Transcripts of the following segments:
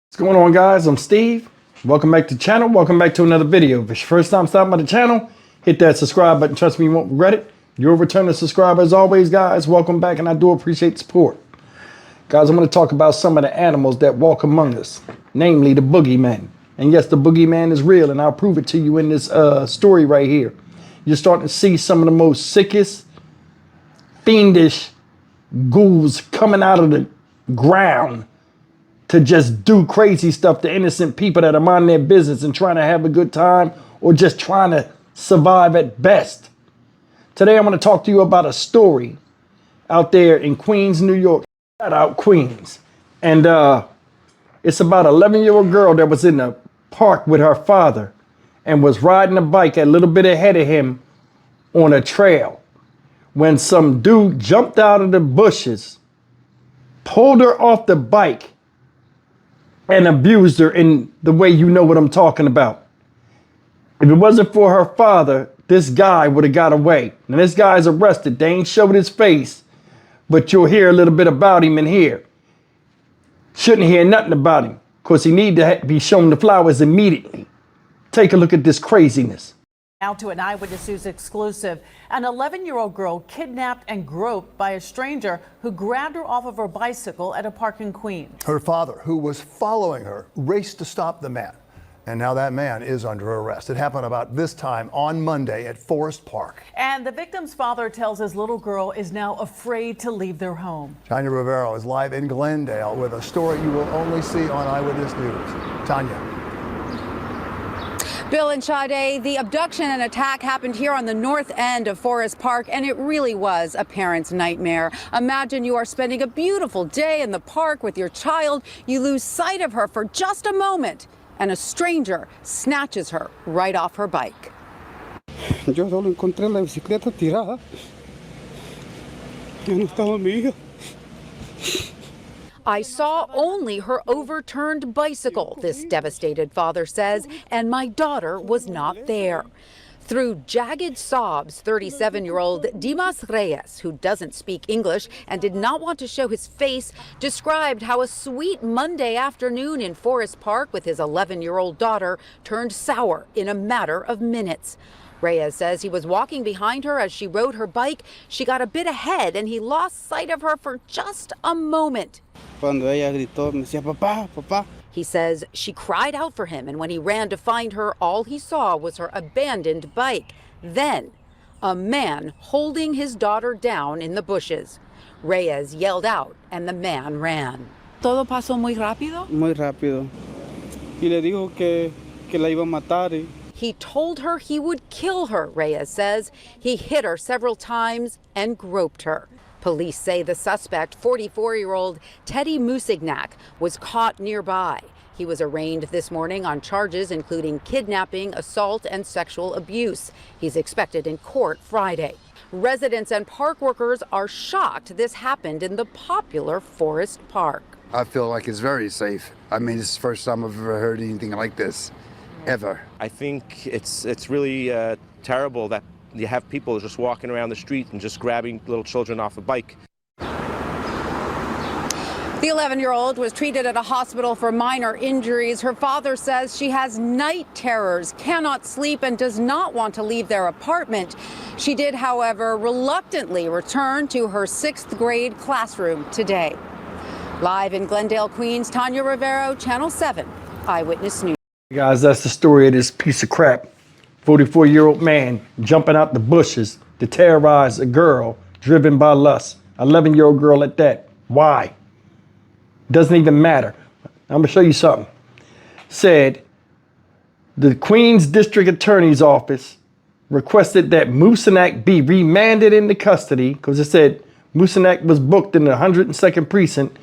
What's going on, guys? I'm Steve. Welcome back to the channel. Welcome back to another video. If it's your first time stopping by the channel, hit that subscribe button. Trust me, you won't regret it. You're a returning subscriber as always, guys. Welcome back, and I do appreciate the support. Guys, I'm going to talk about some of the animals that walk among us, namely the boogeyman. And yes, the boogeyman is real, and I'll prove it to you in this story right here. You're starting to see some of the most sickest, fiendish ghouls coming out of the ground to just do crazy stuff to innocent people that are minding their business and trying to have a good time or just trying to survive at best. Today, I'm going to talk to you about a story out there in Queens, New York. Shout out Queens. And it's about an 11-year-old girl that was in the park with her father and was riding a bike a little bit ahead of him on a trail when some dude jumped out of the bushes, pulled her off the bike, and abused her in the way you know what I'm talking about. If it wasn't for her father, this guy would have got away. Now this guy's arrested. They ain't showed his face, but you'll hear a little bit about him in here. Shouldn't hear nothing about him because he need to be shown the flowers immediately. Take a look at this craziness. Now to an Eyewitness News exclusive. An 11-year-old girl kidnapped and groped by a stranger who grabbed her off of her bicycle at a park in Queens. Her father, who was following her, raced to stop the man. And now that man is under arrest. It happened about this time on Monday at Forest Park. And the victim's father tells his little girl is now afraid to leave their home. Tanya Rivero is live in Glendale with a story you will only see on Eyewitness News. Tanya. Bill and Sade, the abduction and attack happened here on the north end of Forest Park, and it really was a parent's nightmare. Imagine you are spending a beautiful day in the park with your child. You lose sight of her for just a moment, and a stranger snatches her right off her bike. Yo solo encontré la bicicleta tirada. Ya no estaba mi hija. I saw only her overturned bicycle, this devastated father says, and my daughter was not there. Through jagged sobs, 37-year-old Dimas Reyes, who doesn't speak English and did not want to show his face, described how a sweet Monday afternoon in Forest Park with his 11-year-old daughter turned sour in a matter of minutes. Reyes says he was walking behind her as she rode her bike. She got a bit ahead and he lost sight of her for just a moment. Cuando ella gritó, me decía, papá, papá. He says she cried out for him, and when he ran to find her, all he saw was her abandoned bike. Then, a man holding his daughter down in the bushes. Reyes yelled out, and the man ran. ¿Todo pasó muy rápido? Muy rápido. Y le dijo que la iba a matar. He told her he would kill her, Reyes says. He hit her several times and groped her. Police say the suspect, 44-year-old Teddy Musignac, was caught nearby. He was arraigned this morning on charges including kidnapping, assault, and sexual abuse. He's expected in court Friday. Residents and park workers are shocked this happened in the popular Forest Park. I feel like it's very safe. I mean, it's the first time I've ever heard anything like this, ever. I think it's really terrible that you have people just walking around the street and just grabbing little children off a bike. The 11-year-old was treated at a hospital for minor injuries. Her father says she has night terrors, cannot sleep, and does not want to leave their apartment. She did, however, reluctantly return to her 6th grade classroom today. Live in Glendale, Queens, Tanya Rivero, Channel 7, Eyewitness News. Guys, that's the story of this piece of crap. 44-year-old man jumping out the bushes to terrorize a girl driven by lust. 11-year-old girl at that. Why? Doesn't even matter. I'm going to show you something. Said the Queens District Attorney's Office requested that Musignac be remanded into custody because it said Musignac was booked in the 102nd Precinct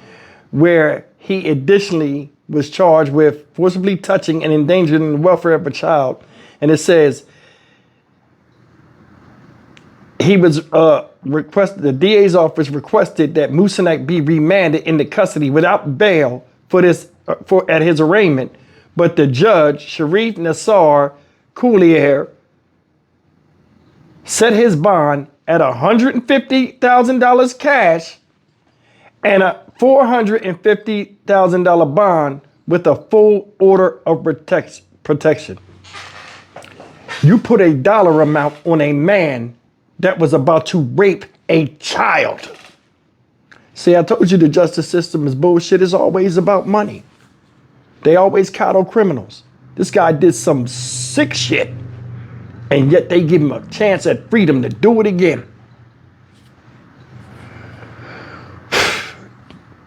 where he additionally was charged with forcibly touching and endangering the welfare of a child. And it says he was the DA's office requested that Musignac be remanded into custody without bail at his arraignment. But the judge, Sharif Nassar Coulier, set his bond at $150,000 cash and a $450,000 bond with a full order of protection. You put a dollar amount on a man that was about to rape a child. See, I told you the justice system is bullshit. It's always about money. They always coddle criminals. This guy did some sick shit, and yet they give him a chance at freedom to do it again.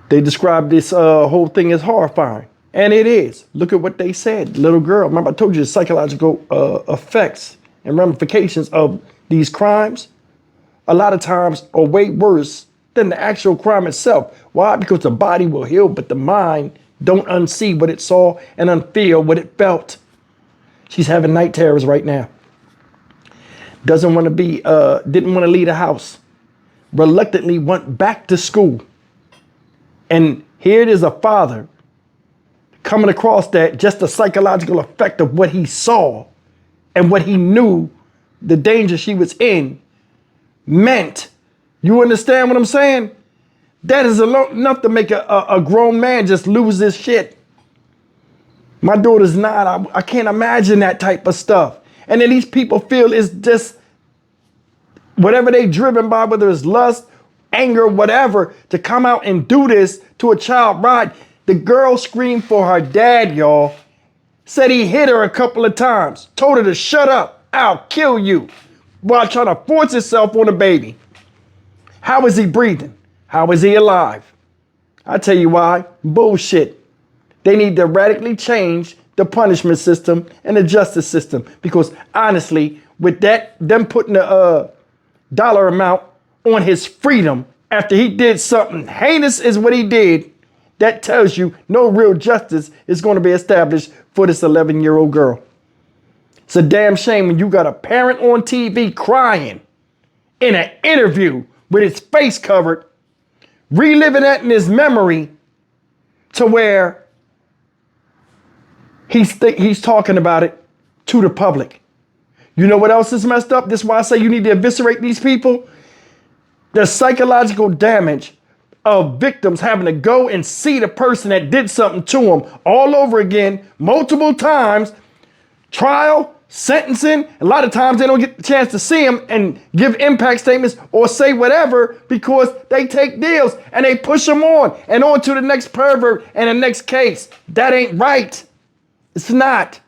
They describe this whole thing as horrifying. And it is. Look at what they said. Little girl, remember I told you the psychological effects and ramifications of these crimes a lot of times are way worse than the actual crime itself. Why? Because the body will heal, but the mind don't unsee what it saw and unfeel what it felt. She's having night terrors right now. Doesn't want to be, didn't want to leave the house. Reluctantly went back to school. And here it is, a father coming across that, just the psychological effect of what he saw and what he knew the danger she was in meant. You understand what I'm saying? That is enough to make a grown man just lose his shit. My daughter's not. I can't imagine that type of stuff. And then these people feel it's just whatever they driven by, whether it's lust, anger, whatever, to come out and do this to a child. Right? The girl screamed for her dad, y'all. Said he hit her a couple of times. Told her to shut up. I'll kill you. While trying to force himself on the baby. How is he breathing? How is he alive? I tell you why. Bullshit. They need to radically change the punishment system and the justice system. Because honestly, with that, them putting a dollar amount on his freedom after he did something heinous is what he did, that tells you no real justice is going to be established for this 11-year-old girl. It's a damn shame when you got a parent on TV crying in an interview with his face covered, reliving that in his memory to where he's talking about it to the public. You know what else is messed up? This is why I say you need to eviscerate these people. The psychological damage of victims having to go and see the person that did something to them all over again, multiple times, trial, sentencing. A lot of times they don't get the chance to see them and give impact statements or say whatever because they take deals and they push them on to the next pervert and the next case. That ain't right. It's not.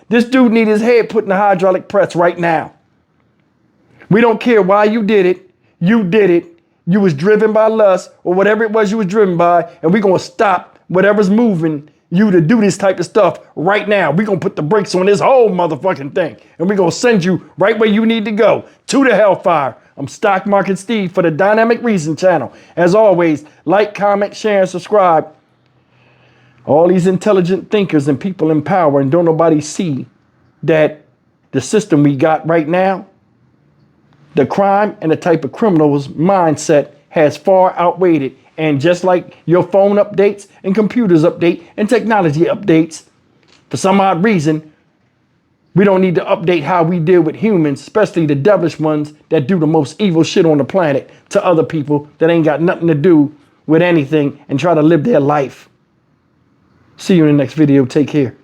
This dude need his head put in the hydraulic press right now. We don't care why you did it. You did it. You was driven by lust or whatever it was you was driven by, and we're going to stop whatever's moving you to do this type of stuff right now. We're going to put the brakes on this whole motherfucking thing, and we're going to send you right where you need to go, to the hellfire. I'm Stock Market Steve for the Dynamic Reason channel. As always, like, comment, share, and subscribe. All these intelligent thinkers and people in power, and don't nobody see that the system we got right now, the crime and the type of criminal's mindset has far outweighed it. And just like your phone updates and computers update and technology updates, for some odd reason, we don't need to update how we deal with humans, especially the devilish ones that do the most evil shit on the planet to other people that ain't got nothing to do with anything and try to live their life. See you in the next video. Take care.